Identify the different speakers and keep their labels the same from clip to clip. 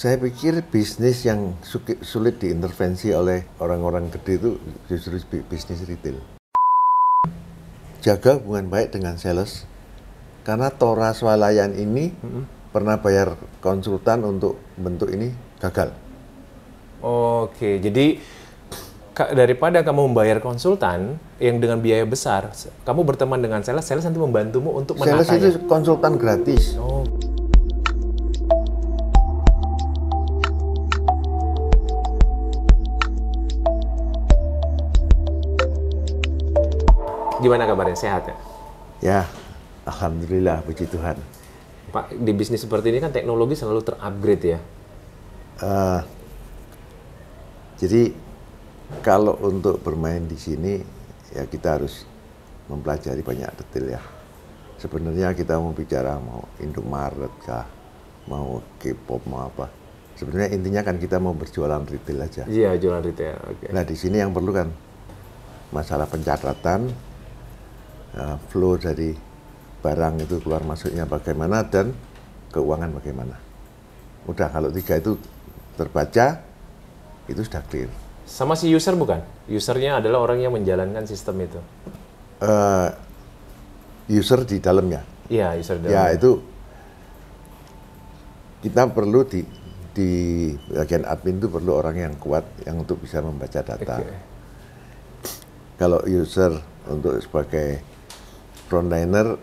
Speaker 1: Saya pikir bisnis yang sulit diintervensi oleh orang-orang gede itu justru bisnis retail. Jaga hubungan baik dengan sales, karena Tora Swalayan ini pernah bayar konsultan untuk bentuk ini gagal.
Speaker 2: Oke, jadi daripada kamu membayar konsultan yang dengan biaya besar, kamu berteman dengan sales nanti membantumu untuk menatanya.
Speaker 1: Sales itu konsultan gratis.
Speaker 2: Oh. Gimana kabarnya? Sehat ya?
Speaker 1: Ya, alhamdulillah, puji Tuhan.
Speaker 2: Pak, di bisnis seperti ini kan teknologi selalu terupgrade ya?
Speaker 1: Jadi kalau untuk bermain di sini ya kita harus mempelajari banyak detail ya. Sebenarnya kita mau bicara mau Indomaret kah, mau K-pop mau apa. Sebenarnya intinya kan kita mau berjualan retail aja.
Speaker 2: Iya, jualan retail. Okay.
Speaker 1: Nah di sini yang perlu kan masalah pencatatan, flow dari barang itu keluar masuknya bagaimana dan keuangan bagaimana. Udah kalau tiga itu terbaca, itu sudah clear.
Speaker 2: Sama si user bukan? Usernya adalah orang yang menjalankan sistem itu.
Speaker 1: User di dalamnya.
Speaker 2: Iya, user di
Speaker 1: Ya
Speaker 2: dalamnya.
Speaker 1: itu kita perlu di bagian admin itu perlu orang yang kuat yang untuk bisa membaca data.
Speaker 2: Okay.
Speaker 1: Kalau user untuk sebagai frontliner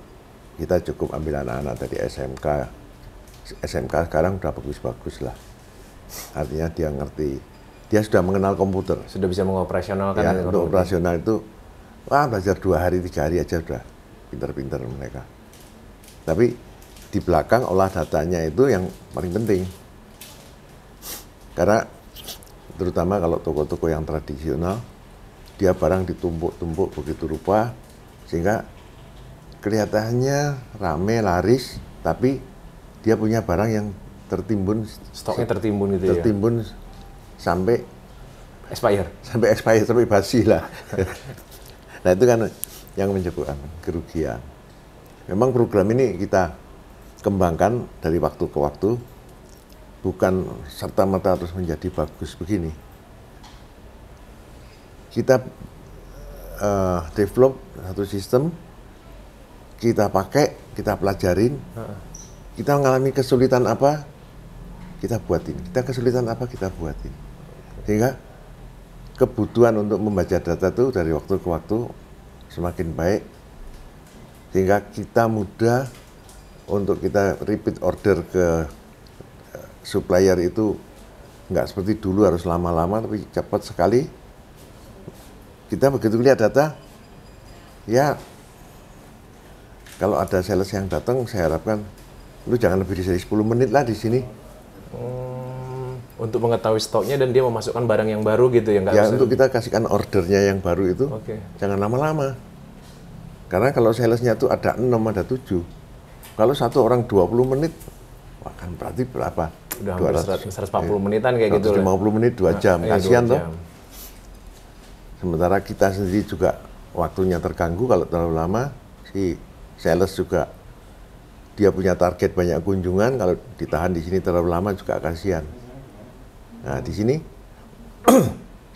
Speaker 1: kita cukup ambil anak-anak dari SMK. SMK sekarang udah bagus-bagus lah. Artinya dia ngerti, dia sudah mengenal komputer.
Speaker 2: Sudah bisa mengoperasionalkan.
Speaker 1: Ya, untuk operasional itu, belajar 2 hari, 3 hari aja sudah pinter-pinter mereka. Tapi di belakang olah datanya itu yang paling penting. Karena terutama kalau toko-toko yang tradisional, dia barang ditumpuk-tumpuk begitu rupa, sehingga kelihatannya rame, laris, tapi dia punya barang yang tertimbun,
Speaker 2: stoknya tertimbun gitu
Speaker 1: tertimbun
Speaker 2: ya?
Speaker 1: sampai
Speaker 2: expire,
Speaker 1: sampai basi lah. Nah itu kan yang menyebabkan kerugian. Memang program ini kita kembangkan dari waktu ke waktu, bukan serta-merta terus menjadi bagus begini. Kita develop satu sistem, kita pakai, kita pelajarin, kita mengalami kesulitan apa, kita buatin. Kita kesulitan apa, kita buatin. Sehingga kebutuhan untuk membaca data itu dari waktu ke waktu semakin baik, sehingga kita mudah untuk kita repeat order ke supplier itu nggak seperti dulu harus lama-lama, tapi cepat sekali. Kita begitu lihat data, ya kalau ada sales yang datang, saya harapkan lu jangan lebih dari 10 menit lah di sini.
Speaker 2: Untuk mengetahui stoknya dan dia memasukkan barang yang baru gitu ya?
Speaker 1: Ya, untuk kita kasihkan ordernya yang baru itu, jangan lama-lama. Karena kalau salesnya itu ada 6, ada 7. Kalau satu orang 20 menit, wah kan berarti berapa?
Speaker 2: Udah 140 menitan kayak gitu.
Speaker 1: 150 menit, 2 jam. Kasihan toh.
Speaker 2: Jam.
Speaker 1: Sementara kita sendiri juga waktunya terganggu kalau terlalu lama. Si sales juga dia punya target banyak kunjungan, kalau ditahan di sini terlalu lama juga kasihan. Nah di sini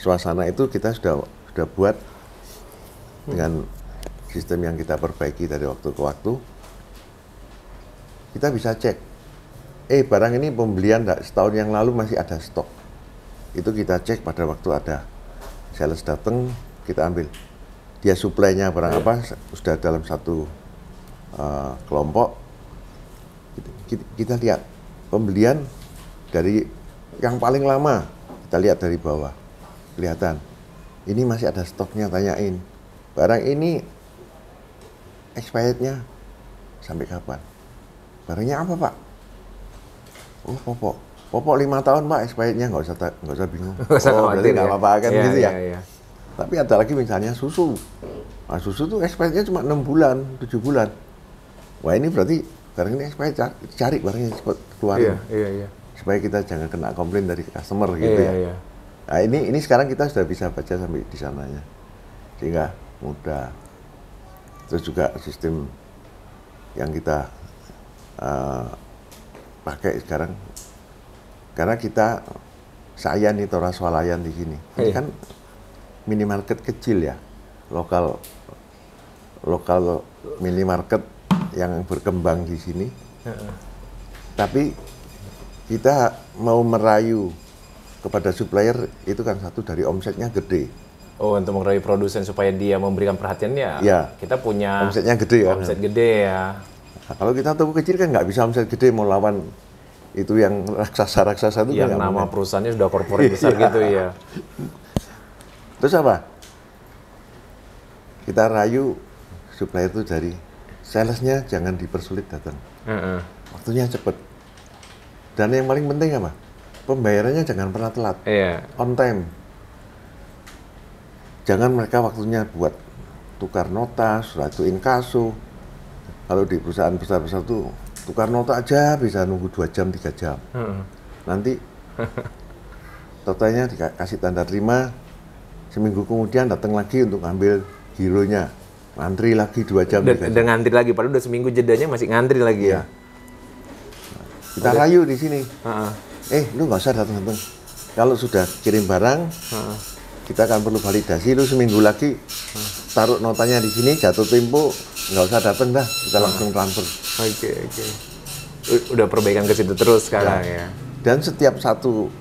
Speaker 1: suasana itu kita sudah buat dengan sistem yang kita perbaiki dari waktu ke waktu. Kita bisa cek, barang ini pembelian setahun yang lalu masih ada stok. Itu kita cek pada waktu ada sales datang, kita ambil. Dia suplainya barang apa, sudah dalam satu kelompok. Kita lihat pembelian dari yang paling lama, kita lihat dari bawah, kelihatan ini masih ada stoknya, tanyain barang ini expirednya sampai kapan, barangnya apa pak? Oh popok 5 tahun pak expirednya, nggak usah bingung. Berarti nggak apa-apa kan gitu ya. Tapi ada lagi misalnya susu, nah, susu tuh expirednya cuma 6 bulan, 7 bulan. Wah ini berarti barang ini expired, cari barangnya cepat keluarin.
Speaker 2: Iya.
Speaker 1: Supaya kita jangan kena komplain dari customer gitu ya. Iya. Nah ini sekarang kita sudah bisa baca sampai di sananya, sehingga mudah. Terus juga sistem yang kita pakai sekarang Karena saya nih Tora Swalayan di sini. Ini kan minimarket kecil ya, lokal minimarket yang berkembang di sini. Tapi kita mau merayu kepada supplier itu kan satu dari omsetnya gede.
Speaker 2: Oh, untuk merayu produsen supaya dia memberikan perhatiannya.
Speaker 1: Ya.
Speaker 2: Kita punya
Speaker 1: omsetnya gede kan.
Speaker 2: Omset gede ya.
Speaker 1: Nah, kalau kita toko kecil kan nggak bisa omset gede mau lawan itu yang raksasa itu
Speaker 2: yang
Speaker 1: kan
Speaker 2: nama perusahaannya sudah korporat besar gitu ya.
Speaker 1: Terus apa? Kita rayu supplier itu dari salesnya jangan dipersulit datang. Waktunya cepet. Dan yang paling penting apa? Pembayarannya jangan pernah telat. On time. Jangan mereka waktunya buat tukar nota, surat itu inkaso. Kalau di perusahaan besar-besar tuh tukar nota aja bisa nunggu 2 jam, 3 jam. Nanti totalnya dikasih tanda terima, seminggu kemudian datang lagi untuk ambil gironya. Ngantri lagi 2 jam.
Speaker 2: Udah ngantri lagi, padahal udah seminggu jedanya masih ngantri lagi ya.
Speaker 1: Kita rayu di sini. Lu nggak usah datang-datang. Kalau sudah kirim barang, kita akan perlu validasi. Lu seminggu lagi taruh notanya di sini, jatuh tempo, nggak usah datang dah. Kita langsung transfer.
Speaker 2: Oke. Udah perbaikan ke situ terus sekarang ya.
Speaker 1: Dan setiap satu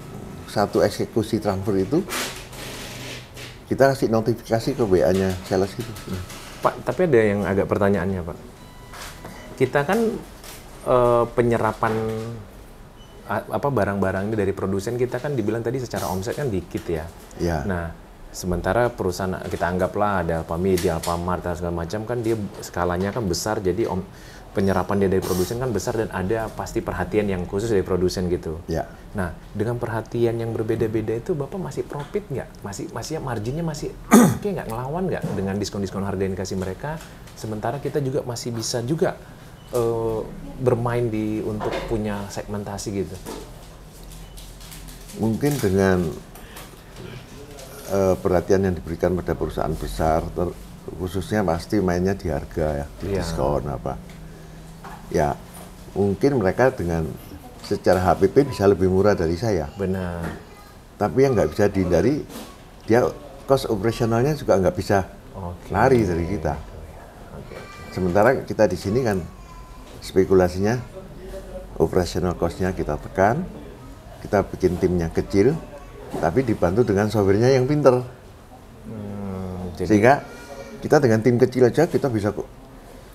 Speaker 1: eksekusi transfer itu kita kasih notifikasi ke WA-nya sales itu.
Speaker 2: Pak, tapi ada yang agak pertanyaannya, Pak. Kita kan penyerapan barang-barang ini dari produsen kita kan dibilang tadi secara omset kan dikit ya. Nah, sementara perusahaan kita anggaplah ada Alfamidi, Alfamart dan segala macam kan dia skalanya kan besar, jadi penyerapan dia dari produsen kan besar dan ada pasti perhatian yang khusus dari produsen gitu. Nah, dengan perhatian yang berbeda-beda itu Bapak masih profit nggak? Masih marginnya masih oke nggak, ngelawan nggak dengan diskon-diskon harga yang dikasih mereka? Sementara kita juga masih bisa juga bermain untuk punya segmentasi gitu.
Speaker 1: Mungkin dengan perhatian yang diberikan pada perusahaan besar, khususnya pasti mainnya di harga ya, di diskon apa. Ya, mungkin mereka dengan secara HPP bisa lebih murah dari saya.
Speaker 2: Benar.
Speaker 1: Tapi yang nggak bisa dihindari, dia cost operasionalnya juga nggak bisa lari dari kita. Sementara kita di sini kan spekulasinya, operational cost-nya kita tekan, kita bikin timnya kecil, tapi dibantu dengan software-nya yang pinter. Sehingga kita dengan tim kecil aja kita bisa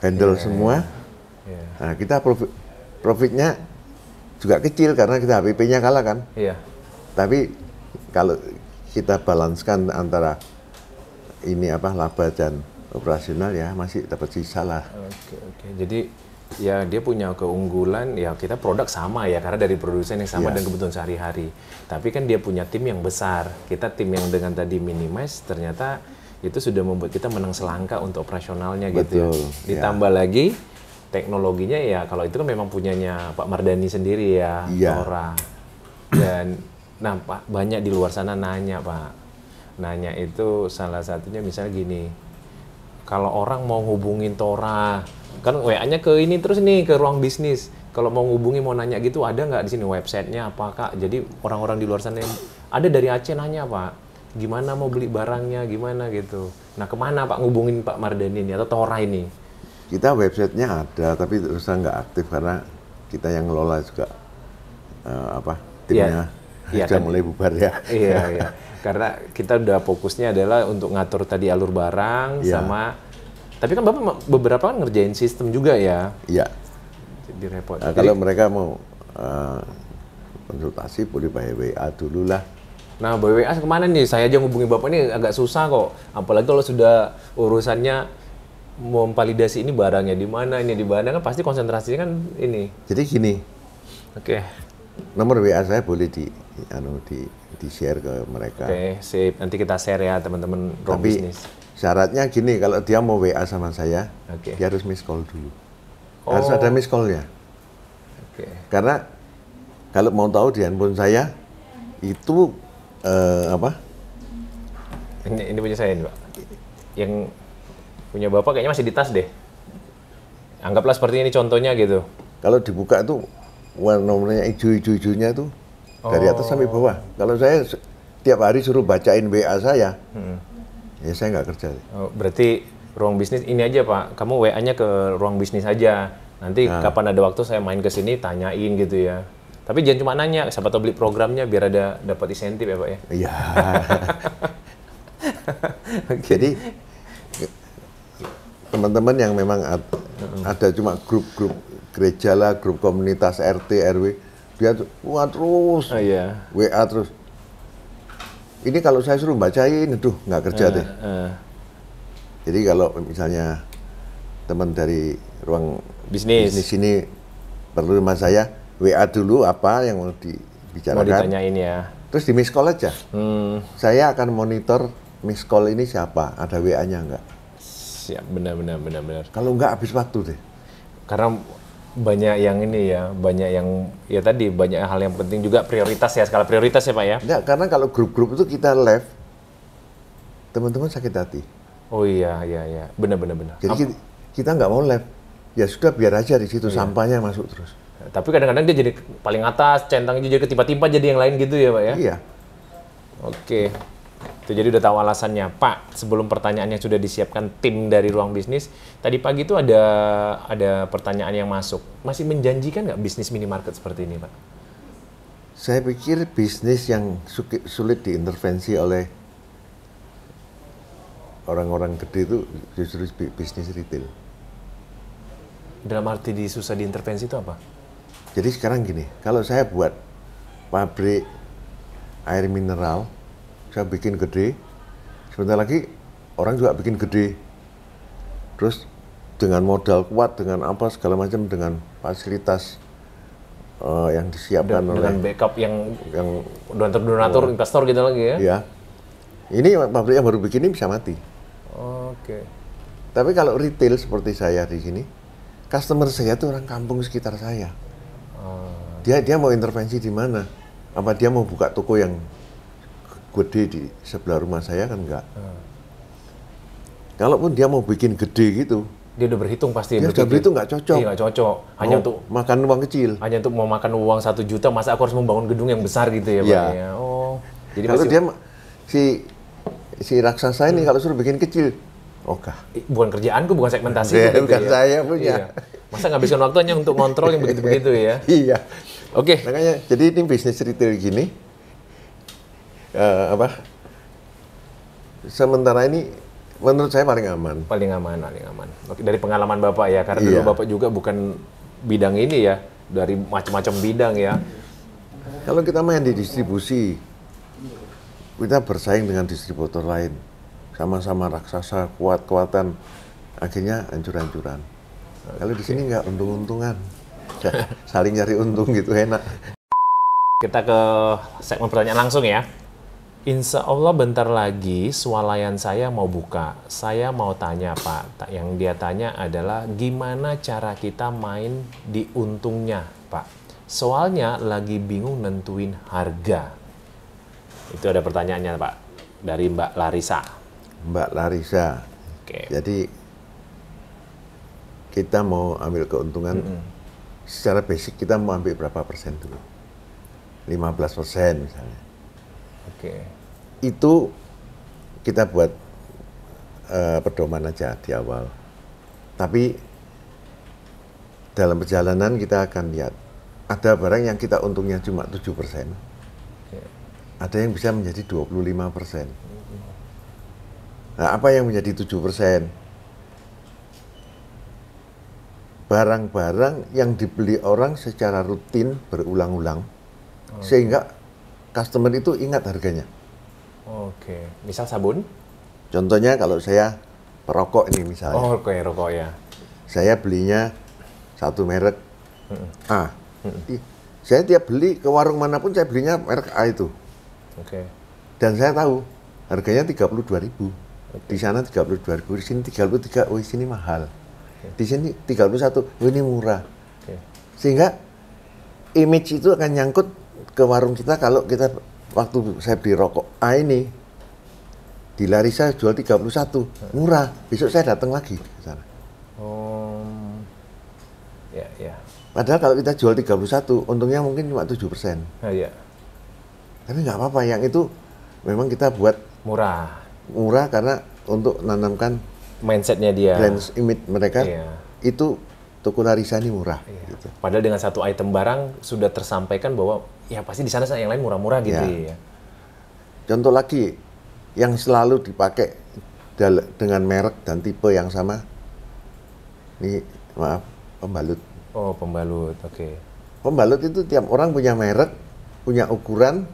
Speaker 1: handle semua. Nah, kita profitnya juga kecil karena kita HPP-nya kalah kan. Tapi kalau kita balanskan antara ini laba dan operasional ya masih dapat sisa lah.
Speaker 2: Oke. Jadi ya dia punya keunggulan, ya kita produk sama ya karena dari produsen yang sama dan kebutuhan sehari-hari. Tapi kan dia punya tim yang besar. Kita tim yang dengan tadi minimize ternyata itu sudah membuat kita menang selangkah untuk operasionalnya. Betul, gitu ya. Ditambah lagi teknologinya ya kalau itu kan memang punyanya Pak Mardhani sendiri ya, Tora. Dan nah Pak, banyak di luar sana nanya Pak. Nanya itu salah satunya misalnya gini. Kalau orang mau hubungin Tora, kan WA-nya ke ini terus nih, ke ruang bisnis. Kalau mau ngubungi, mau nanya gitu, ada nggak di sini websitenya apa Kak? Jadi orang-orang di luar sana yang ada dari Aceh nanya Pak, gimana mau beli barangnya, gimana gitu. Nah kemana Pak ngubungin Pak Mardhani ini atau Tora ini?
Speaker 1: Kita websitenya ada, tapi terus terang nggak aktif karena kita yang ngelola juga timnya sudah mulai bubar ya.
Speaker 2: Iya. Karena kita udah fokusnya adalah untuk ngatur tadi alur barang sama. Tapi kan Bapak beberapa kan ngerjain sistem juga ya.
Speaker 1: Iya.
Speaker 2: Jadi repot.
Speaker 1: Nah, kalau mereka mau konsultasi boleh by WA dulu lah.
Speaker 2: Nah, by WA kemana nih? Saya aja ngubungi Bapak ini agak susah kok. Apalagi kalau sudah urusannya memvalidasi ini barangnya di mana, ini di mana, kan pasti konsentrasinya kan ini.
Speaker 1: Jadi gini.
Speaker 2: Oke.
Speaker 1: Nomor WA saya boleh di share ke mereka.
Speaker 2: Oke, sip. Nanti kita share ya teman-teman ruang bisnis.
Speaker 1: Syaratnya gini, kalau dia mau WA sama saya, dia harus miss call dulu. Harus ada miss call-nya. Karena kalau mau tahu di handphone saya itu
Speaker 2: Ini punya saya nih Pak. Yang punya Bapak kayaknya masih di tas deh. Anggaplah seperti ini contohnya gitu.
Speaker 1: Kalau dibuka tuh nomornya hijau-hijaunya tuh dari atas sampai bawah. Kalau saya tiap hari suruh bacain WA saya, ya saya nggak kerja.
Speaker 2: Oh, berarti ruang bisnis ini aja Pak, kamu WA-nya ke ruang bisnis aja. Nanti kapan ada waktu saya main ke sini tanyain gitu ya. Tapi jangan cuma nanya, siapa tahu beli programnya biar ada dapat insentif ya Pak ya.
Speaker 1: Iya. Jadi teman-teman yang memang ada cuma grup-grup gereja lah, grup komunitas RT, RW, dia wah terus, WA terus. Ini kalau saya suruh bacain, aduh nggak kerja deh. Jadi kalau misalnya teman dari ruang bisnis ini perlu sama saya, WA dulu apa yang mau dibicarakan.
Speaker 2: Mau ditanyain ya.
Speaker 1: Terus di miss call aja. Saya akan monitor miss call ini siapa, ada WA-nya nggak.
Speaker 2: Siap, benar.
Speaker 1: Kalau nggak habis waktu deh.
Speaker 2: Karena banyak yang ini ya, banyak yang ya tadi banyak hal yang penting juga prioritas ya, skala prioritas ya Pak ya.
Speaker 1: Enggak, karena kalau grup-grup itu kita live, teman-teman sakit hati.
Speaker 2: Oh iya, benar.
Speaker 1: Jadi kita nggak mau live, ya sudah biar aja di situ sampahnya masuk terus.
Speaker 2: Tapi kadang-kadang dia jadi paling atas, centangnya jadi ketipa-tipa jadi yang lain gitu ya Pak ya?
Speaker 1: Iya.
Speaker 2: Oke. Itu jadi udah tahu alasannya. Pak, sebelum pertanyaannya sudah disiapkan tim dari ruang bisnis, tadi pagi itu ada pertanyaan yang masuk. Masih menjanjikan nggak bisnis minimarket seperti ini Pak?
Speaker 1: Saya pikir bisnis yang sulit diintervensi oleh orang-orang gede itu justru bisnis retail.
Speaker 2: Dalam arti susah diintervensi itu apa?
Speaker 1: Jadi sekarang gini, kalau saya buat pabrik air mineral, saya bikin gede, sebentar lagi orang juga bikin gede. Terus dengan modal kuat, dengan apa segala macam, dengan fasilitas yang disiapkan
Speaker 2: dengan backup yang donatur investor gitu lagi ya?
Speaker 1: Iya. Ini pabrik yang baru bikin ini bisa mati.
Speaker 2: Oke.
Speaker 1: Tapi kalau retail seperti saya di sini, customer saya itu orang kampung sekitar saya. Dia mau intervensi di mana? Apa dia mau buka toko yang gede di sebelah rumah saya kan enggak. Kalaupun dia mau bikin gede gitu,
Speaker 2: dia udah berhitung pasti.
Speaker 1: Dia udah berhitung nggak cocok.
Speaker 2: Iya nggak cocok. Hanya untuk
Speaker 1: makan uang kecil.
Speaker 2: Hanya untuk mau makan uang 1 juta, masa aku harus membangun gedung yang besar gitu ya Pak? Ya. Oh.
Speaker 1: Jadi kalau dia si raksasa ini kalau suruh bikin kecil,
Speaker 2: bukan kerjaanku, bukan segmentasi.
Speaker 1: Bukan ya. Saya punya.
Speaker 2: Iya. Masa ngabisin waktu hanya untuk kontrol yang begitu-begitu ya?
Speaker 1: Iya.
Speaker 2: Oke.
Speaker 1: Makanya, jadi ini bisnis retail gini, sementara ini menurut saya paling aman.
Speaker 2: Paling aman. Oke, dari pengalaman Bapak ya, karena dulu Bapak juga bukan bidang ini ya, dari macam-macam bidang ya.
Speaker 1: Kalau kita main di distribusi, kita bersaing dengan distributor lain. Sama-sama raksasa, kuat-kuatan, akhirnya hancur-hancuran. Kalau di sini nggak untung-untungan, saling cari untung gitu enak.
Speaker 2: Kita ke segmen pertanyaan langsung ya. Insya Allah bentar lagi swalayan saya mau buka. Saya mau tanya Pak, yang dia tanya adalah gimana cara kita main di untungnya Pak. Soalnya lagi bingung nentuin harga. Itu ada pertanyaannya Pak, dari Mbak Larissa.
Speaker 1: Mbak Larissa.
Speaker 2: Oke.
Speaker 1: Jadi kita mau ambil keuntungan, secara basic kita mau ambil berapa persen dulu? 15% misalnya.
Speaker 2: Oke.
Speaker 1: Itu kita buat pedoman aja di awal. Tapi dalam perjalanan kita akan lihat, ada barang yang kita untungnya cuma 7%. Ada yang bisa menjadi 25%. Nah, apa yang menjadi 7%? Barang-barang yang dibeli orang secara rutin berulang-ulang, sehingga customer itu ingat harganya.
Speaker 2: Oke, misal sabun?
Speaker 1: Contohnya kalau saya perokok ini misalnya.
Speaker 2: Oh, oke, rokok ya.
Speaker 1: Saya belinya satu merek A. Saya tiap beli ke warung manapun saya belinya merek A itu.
Speaker 2: Oke.
Speaker 1: Dan saya tahu harganya 32.000. Di sana 32.000, di sini 33. Oh, di sini mahal. Di sini 31. Oh, ini murah. Sehingga image itu akan nyangkut ke warung kita. Kalau kita waktu saya beli rokok A ini di Larissa jual 31, murah. Besok saya datang lagi ke sana.
Speaker 2: Ya.
Speaker 1: Padahal kalau kita jual 31, untungnya mungkin cuma 7%.
Speaker 2: Ya.
Speaker 1: Tapi nggak apa-apa, yang itu memang kita buat murah karena untuk menanamkan
Speaker 2: mindsetnya dia,
Speaker 1: brand image mereka.
Speaker 2: Iya.
Speaker 1: Itu toko Larissa ini murah.
Speaker 2: Iya.
Speaker 1: Gitu.
Speaker 2: Padahal dengan satu item barang sudah tersampaikan bahwa ya pasti di sana yang lain murah-murah gitu ya.
Speaker 1: Contoh lagi yang selalu dipakai dengan merek dan tipe yang sama. Ini maaf, pembalut.
Speaker 2: Oh, pembalut. Oke.
Speaker 1: Pembalut itu tiap orang punya merek, punya ukuran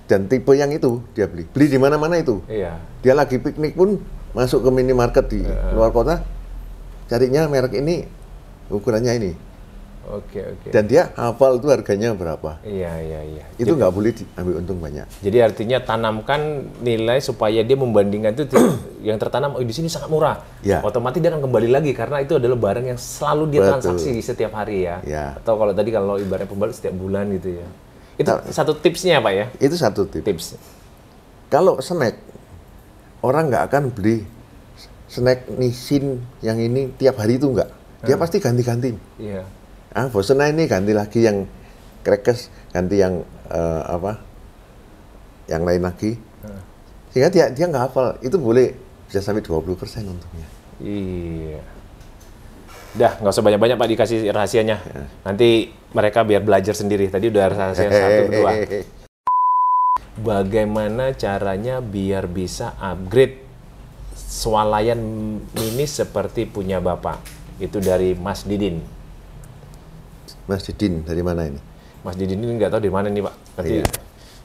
Speaker 1: dan tipe yang itu dia beli. Beli di mana-mana itu.
Speaker 2: Iya.
Speaker 1: Dia lagi piknik pun masuk ke minimarket di luar kota, carinya merek ini, ukurannya ini.
Speaker 2: Oke.
Speaker 1: Dan dia hafal itu harganya berapa.
Speaker 2: Iya.
Speaker 1: Itu nggak boleh diambil untung banyak.
Speaker 2: Jadi artinya tanamkan nilai supaya dia membandingkan itu yang tertanam di sini sangat murah.
Speaker 1: Ya.
Speaker 2: Otomatis dia akan kembali lagi karena itu adalah barang yang selalu dia transaksi setiap hari ya. Atau kalau tadi kalau ibaratnya pembalut setiap bulan gitu ya. Itu satu tipsnya Pak ya?
Speaker 1: Itu satu tips. Kalau snack, orang nggak akan beli snack Nissin yang ini tiap hari itu nggak. Dia pasti ganti-ganti.
Speaker 2: Iya.
Speaker 1: Bosen ini ganti lagi yang crackers, ganti yang yang lain lagi. Sehingga dia nggak hafal. Itu boleh bisa sampai 20% untungnya.
Speaker 2: Iya. Dah, nggak usah banyak-banyak Pak dikasih rahasianya. Nanti mereka biar belajar sendiri. Tadi udah rahasia 1, 2. Bagaimana caranya biar bisa upgrade swalayan mini seperti punya Bapak? Itu dari Mas Didin.
Speaker 1: Mas Didin, dari mana ini?
Speaker 2: Mas Didin ini nggak tahu dari mana nih Pak. Nanti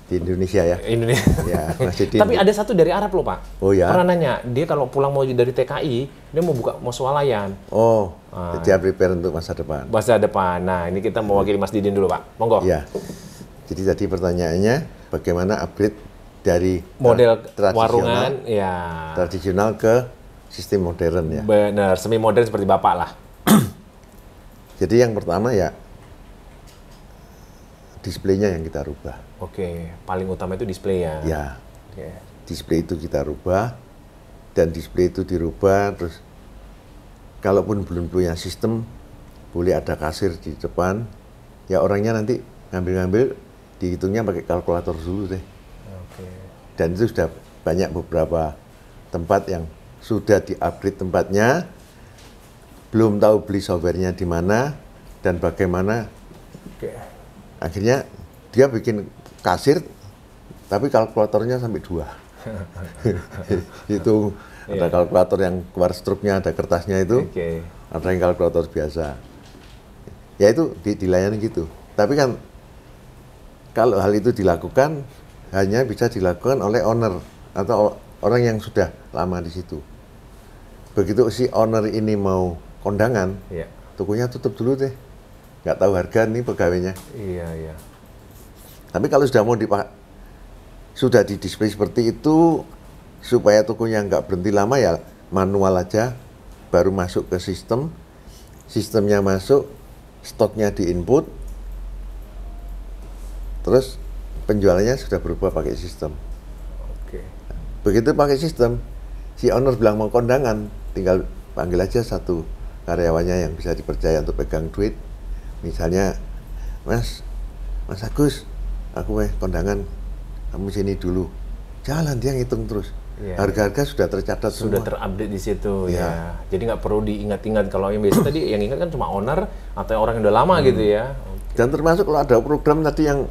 Speaker 1: di Indonesia ya?
Speaker 2: Indonesia.
Speaker 1: Ya, Mas Didin.
Speaker 2: Tapi ada satu dari Arab loh Pak.
Speaker 1: Oh ya?
Speaker 2: Pernah nanya, dia kalau pulang mau dari TKI, dia mau swalayan.
Speaker 1: Oh, dia prepare untuk masa depan.
Speaker 2: Masa depan. Nah, ini kita mewakili Mas Didin dulu Pak. Monggo.
Speaker 1: Ya. Jadi tadi pertanyaannya, bagaimana upgrade dari
Speaker 2: model warungan,
Speaker 1: tradisional ke sistem modern ya?
Speaker 2: Benar, semi modern seperti Bapak lah.
Speaker 1: Jadi yang pertama ya, displaynya yang kita rubah.
Speaker 2: Oke, paling utama itu display ya?
Speaker 1: Ya, display itu kita rubah, dan display itu dirubah, terus kalaupun belum punya sistem, boleh ada kasir di depan, ya orangnya nanti ngambil-ngambil, dihitungnya pakai kalkulator dulu deh.
Speaker 2: Oke.
Speaker 1: Dan itu sudah banyak beberapa tempat yang sudah di-upgrade tempatnya, belum tahu beli softwarenya di mana dan bagaimana.
Speaker 2: Oke.
Speaker 1: Akhirnya dia bikin kasir, tapi kalkulatornya sampai 2. Itu ada kalkulator yang keluar struknya, ada kertasnya itu, ada yang kalkulator biasa. Ya itu dilayani gitu. Tapi kan kalau hal itu dilakukan, hanya bisa dilakukan oleh owner atau orang yang sudah lama di situ. Begitu si owner ini mau kondangan, tokonya tutup dulu deh. Nggak tahu harga nih pegawainya.
Speaker 2: Iya.
Speaker 1: Tapi kalau sudah mau sudah di display seperti itu, supaya tokonya nggak berhenti lama ya manual aja, baru masuk ke sistem, sistemnya masuk, stoknya di input, terus penjualannya sudah berubah pakai sistem.
Speaker 2: Oke.
Speaker 1: Begitu pakai sistem, si owner bilang mau kondangan, tinggal panggil aja satu karyawannya yang bisa dipercaya untuk pegang duit. Misalnya, Mas Agus, aku kondangan, kamu sini dulu. Jalan, dia ngitung terus. Harga-harga sudah tercatat
Speaker 2: sudah
Speaker 1: semua.
Speaker 2: Terupdate di situ ya. Jadi nggak perlu diingat-ingat. Kalau yang biasa tadi yang ingat kan cuma owner atau orang yang udah lama gitu ya.
Speaker 1: Dan termasuk kalau ada program tadi yang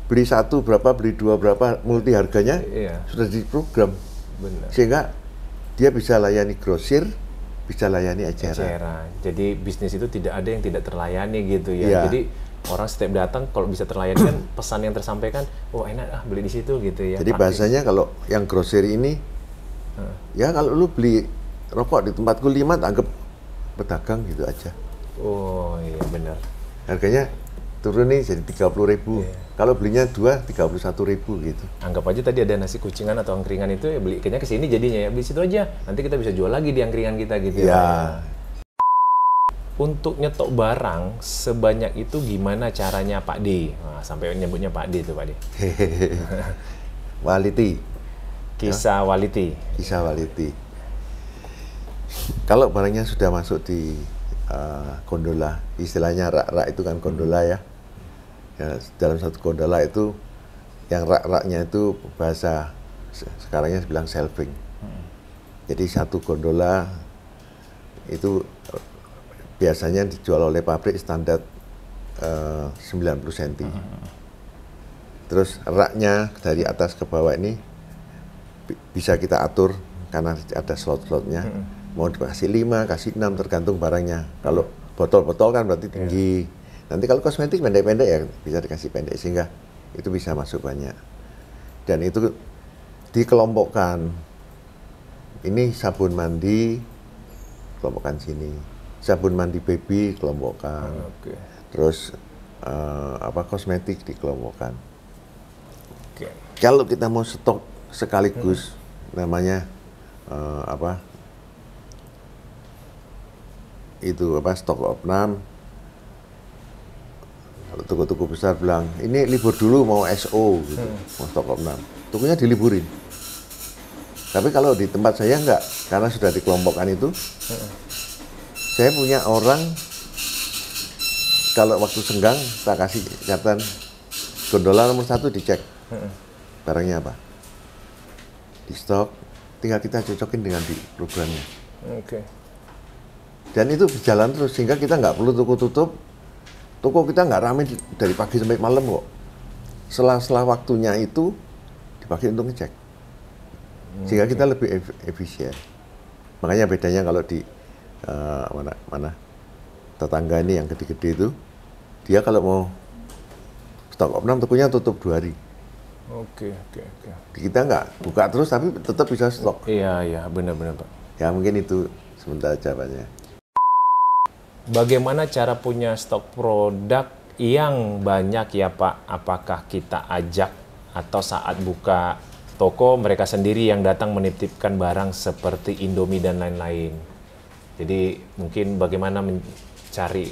Speaker 1: beli 1 berapa, beli 2 berapa, multi harganya sudah diprogram.
Speaker 2: Benar.
Speaker 1: Sehingga dia bisa layani grosir, bisa layani eceran.
Speaker 2: Jadi bisnis itu tidak ada yang tidak terlayani gitu ya. Jadi orang setiap datang kalau bisa terlayani kan pesan yang tersampaikan, oh enak beli di situ gitu ya.
Speaker 1: Jadi bahasanya kalau yang grosir ini, ya kalau lu beli rokok di tempatku 5, anggap pedagang gitu aja.
Speaker 2: Oh iya benar.
Speaker 1: Harganya turun nih jadi 30.000. Kalau belinya 2, 31.000 gitu.
Speaker 2: Anggap aja tadi ada nasi kucingan atau angkringan itu ya beli kayaknya kesini jadinya ya beli situ aja. Nanti kita bisa jual lagi di angkringan kita gitu ya. Untuk nyetok barang sebanyak itu gimana caranya Pak D? Nah, sampai nyebutnya Pak D itu Pak D.
Speaker 1: Waliti.
Speaker 2: Kisah Waliti.
Speaker 1: Kisah Waliti. Kalau barangnya sudah masuk di gondola, istilahnya rak-rak itu kan gondola ya. Dalam satu gondola itu yang rak-raknya itu bahasa sekarangnya bilang shelving. Jadi satu gondola itu biasanya dijual oleh pabrik standar 90 cm. Terus raknya dari atas ke bawah ini bisa kita atur karena ada slot-slotnya. Mau dikasih 5, kasih 6 tergantung barangnya. Kalau botol-botol kan berarti tinggi. Nanti kalau kosmetik pendek-pendek ya bisa dikasih pendek sehingga itu bisa masuk banyak. Dan itu dikelompokkan. Ini sabun mandi, kelompokkan sini. Sabun mandi baby, kelompokkan. Terus kosmetik dikelompokkan. Kalau kita mau stok sekaligus, namanya stok opnam. Kalau toko-toko besar bilang, ini libur dulu mau SO, gitu, mau stok opnam. Tokonya diliburin. Tapi kalau di tempat saya enggak, karena sudah dikelompokkan itu. Saya punya orang, kalau waktu senggang, tak kasih catatan, gondola nomor 1 dicek. Barangnya apa? Di stok, tinggal kita cocokin dengan di programnya. Dan itu berjalan terus, sehingga kita nggak perlu toko tutup. Toko kita nggak ramai dari pagi sampai malam kok. Setelah waktunya itu dipakai untuk ngecek. Sehingga kita lebih efisien. Makanya bedanya kalau di tetangga ini yang gede-gede itu, dia kalau mau stok opnam tokonya tutup 2 hari. Kita nggak buka terus tapi tetap bisa stok.
Speaker 2: Iya, benar-benar Pak.
Speaker 1: Ya mungkin itu sementara jawabannya.
Speaker 2: Bagaimana cara punya stok produk yang banyak ya Pak? Apakah kita ajak atau saat buka toko mereka sendiri yang datang menitipkan barang seperti Indomie dan lain-lain? Jadi mungkin bagaimana mencari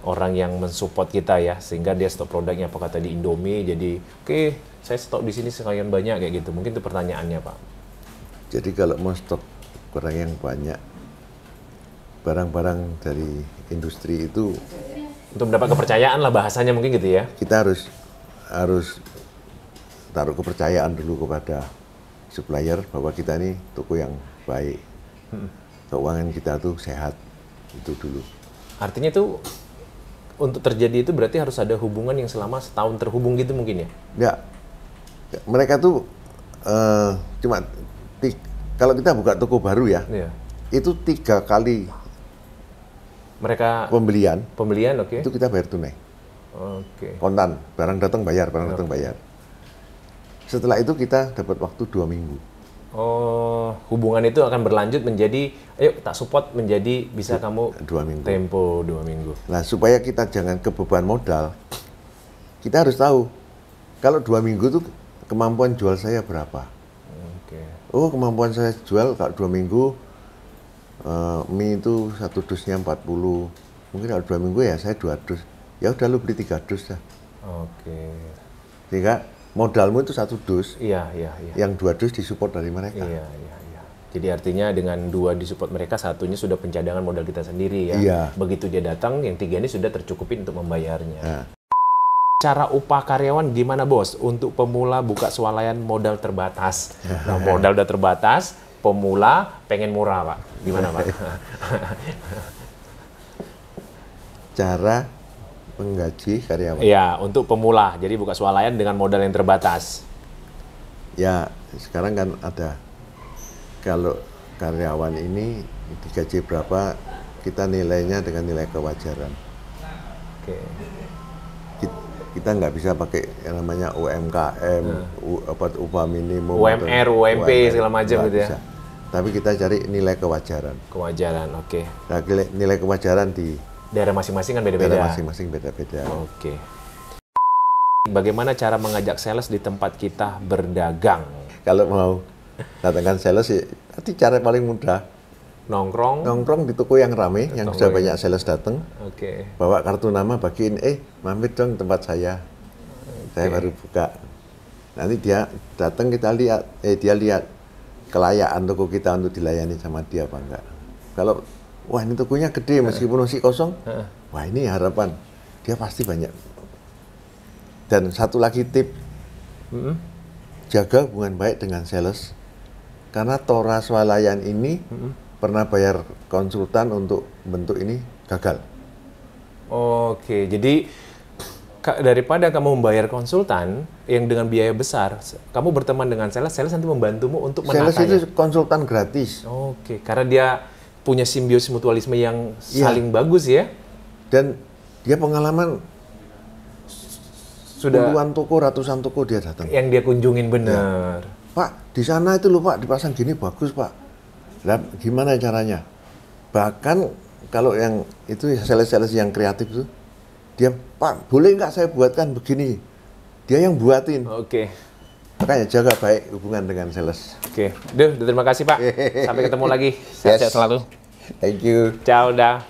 Speaker 2: orang yang mensupport kita ya, sehingga dia stok produknya apakah tadi Indomie, jadi oke, saya stok di sini sekalian banyak kayak gitu. Mungkin itu pertanyaannya Pak.
Speaker 1: Jadi kalau mau stok barang yang banyak, barang-barang dari industri itu
Speaker 2: untuk mendapat kepercayaan lah bahasanya mungkin gitu ya.
Speaker 1: Kita harus taruh kepercayaan dulu kepada supplier bahwa kita ini toko yang baik. Keuangan kita tuh sehat, itu dulu.
Speaker 2: Artinya itu untuk terjadi itu berarti harus ada hubungan yang selama setahun terhubung gitu mungkin ya?
Speaker 1: Enggak. Mereka tuh kalau kita buka toko baru ya, itu 3 kali
Speaker 2: mereka
Speaker 1: pembelian,
Speaker 2: oke.
Speaker 1: Itu kita bayar tunai. Kontan, barang datang bayar. Setelah itu kita dapat waktu 2 minggu.
Speaker 2: Hubungan itu akan berlanjut menjadi, ayo tak support menjadi bisa kamu
Speaker 1: 2 minggu.
Speaker 2: Tempo 2 minggu.
Speaker 1: Nah, supaya kita jangan kebeban modal, kita harus tahu kalau 2 minggu tuh kemampuan jual saya berapa. Kemampuan saya jual kalau 2 minggu mie itu 1 dusnya 40. Mungkin kalau 2 minggu ya saya 2 dus. Ya udah lu beli 3 dus dah. Sehingga modalmu itu 1 dus.
Speaker 2: Iya.
Speaker 1: Yang 2 dus disupport dari mereka.
Speaker 2: Iya. Jadi artinya dengan 2 disupport mereka, 1-nya sudah pencadangan modal kita sendiri ya.
Speaker 1: Iya.
Speaker 2: Begitu dia datang, yang 3 ini sudah tercukupin untuk membayarnya. Cara upah karyawan gimana bos? Untuk pemula buka swalayan modal terbatas. Nah, modal udah terbatas, pemula pengen murah Pak. Gimana Pak?
Speaker 1: Cara menggaji karyawan?
Speaker 2: Iya, untuk pemula. Jadi buka swalayan dengan modal yang terbatas.
Speaker 1: Ya, sekarang kan ada. Kalau karyawan ini digaji berapa, kita nilainya dengan nilai kewajaran. Kita nggak bisa pakai yang namanya UMKM, upah minimum,
Speaker 2: UMR, UMP segala macam gitu ya.
Speaker 1: Bisa. Tapi kita cari nilai kewajaran.
Speaker 2: Kewajaran, oke.
Speaker 1: Nah, nilai kewajaran di
Speaker 2: daerah masing-masing kan beda-beda.
Speaker 1: Daerah masing-masing beda-beda.
Speaker 2: Oke. Bagaimana cara mengajak sales di tempat kita berdagang?
Speaker 1: Kalau mau datangkan sales sih, nanti cara paling mudah. Nongkrong di toko yang ramai, yang sudah banyak sales datang. Bawa kartu nama, bagiin, mampir dong tempat saya. Saya baru buka. Nanti dia datang, kita lihat, dia lihat kelayakan toko kita untuk dilayani sama dia apa enggak. Kalau wah ini tokonya gede meskipun masih kosong, wah ini harapan, dia pasti banyak. Dan satu lagi tip, jaga hubungan baik dengan sales. Karena Tora Swalayan ini pernah bayar konsultan untuk bentuk ini gagal.
Speaker 2: Oke, jadi daripada kamu membayar konsultan yang dengan biaya besar, kamu berteman dengan sales nanti membantumu untuk menatanya.
Speaker 1: Sales itu konsultan gratis.
Speaker 2: Oke, karena dia punya simbiosis mutualisme yang saling bagus ya.
Speaker 1: Dan dia pengalaman
Speaker 2: sudah
Speaker 1: puluhan toko, ratusan toko dia datang.
Speaker 2: Yang dia kunjungin benar.
Speaker 1: Ya. Pak, di sana itu loh Pak, dipasang gini bagus Pak. Nah, gimana caranya? Bahkan kalau yang itu sales-sales yang kreatif itu, dia, Pak, boleh nggak saya buatkan begini? Dia yang buatin.
Speaker 2: Oke.
Speaker 1: Makanya jaga baik hubungan dengan sales.
Speaker 2: Oke. Terima kasih Pak. Sampai ketemu lagi. Sehat-sehat selalu.
Speaker 1: Thank you.
Speaker 2: Ciao, dah.